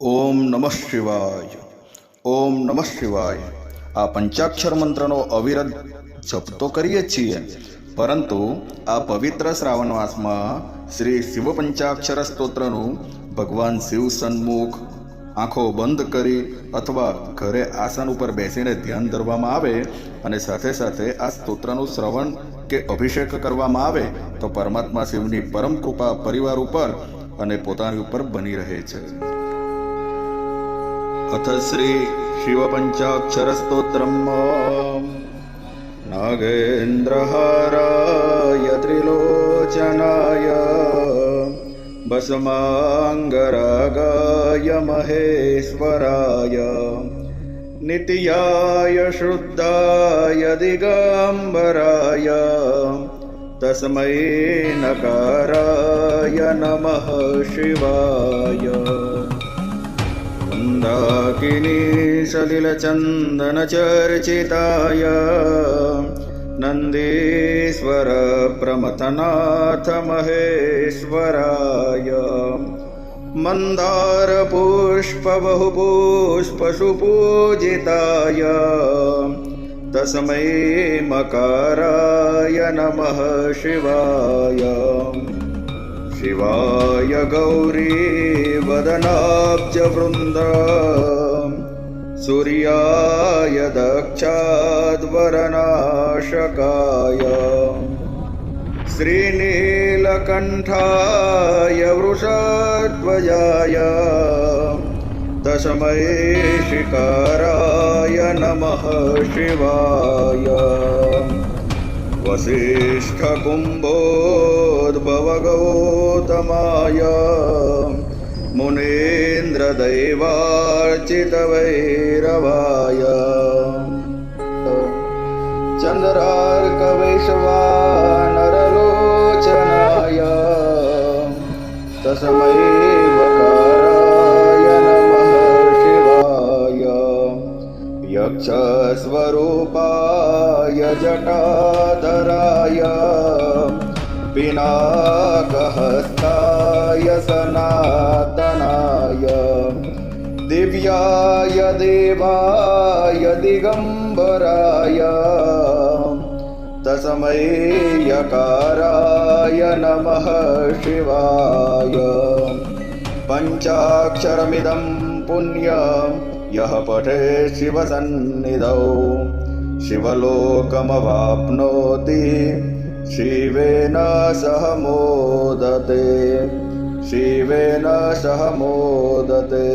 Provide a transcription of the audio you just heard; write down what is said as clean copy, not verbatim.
ઓમ નમઃ શિવાય. ઓમ નમઃ શિવાય. આ પંચાક્ષર મંત્રનો અવિરત જપ તો કરીએ જ છીએ, પરંતુ આ પવિત્ર શ્રાવણ માસમાં શ્રી શિવ પંચાક્ષર સ્તોત્રનું ભગવાન શિવ સન્મુખ આંખો બંધ કરી અથવા ઘરે આસન ઉપર બેસીને ધ્યાન ધરવામાં આવે અને સાથે સાથે આ સ્તોત્રનું શ્રવણ કે અભિષેક કરવામાં આવે તો પરમાત્મા શિવની પરમ કૃપા પરિવાર ઉપર અને પોતાની ઉપર બની રહે છે. અથ શ્રી શિવ પંચાક્ષર સ્તોત્રમ. નાગેન્દ્રહારાય ત્રિલોચનાય ભસ્માંગરાગાય મહેશ્વરાય નિત્યાય શુદ્ધાય દિગંબરાય તસ્મૈ નકારાય નમઃ શિવાય. મંદાકિની સલિલચંદન ચર્ચિતાય નંદીશ્વર પ્રમથનાથ મહેશ્વરાય મંદાર પુષ્પ બહુપુષ્પ સુપૂજિતાય તસ્મૈ મકારાય નમઃ શિવાય. શિવાય ગૌરી વદનાબ્જ વૃંદ સૂર્યાય દક્ષાદ્વરનાશકાય શ્રીનીલકંઠાય વૃષધ્વજાય તસ્મૈ શિકારાય નમઃ શિવાય. વસિષ્ઠકુંભોદ્ભવગૌતમાય મુનીન્દ્રદૈવાર્ચિતવૈરવાય ચંદ્રાર્કવૈશ્વાનરલોચનાય તસ્મૈ વકારાય નમઃ શિવાય. યક્ષસ્વરૂપાય જટાધરાય પિનાકહસ્તાય સનાતનાય દિવ્યાય દેવાય દિગંબરાય તસ્મૈ યકારાય નમઃ શિવાય. પંચાક્ષરમિદં પુણ્યં યહ પઠે શિવસન્નિધૌ શિવલોકમવાપ્નોતિ શિવેન સહ મોદતે. શિવેન સહ મોદતે.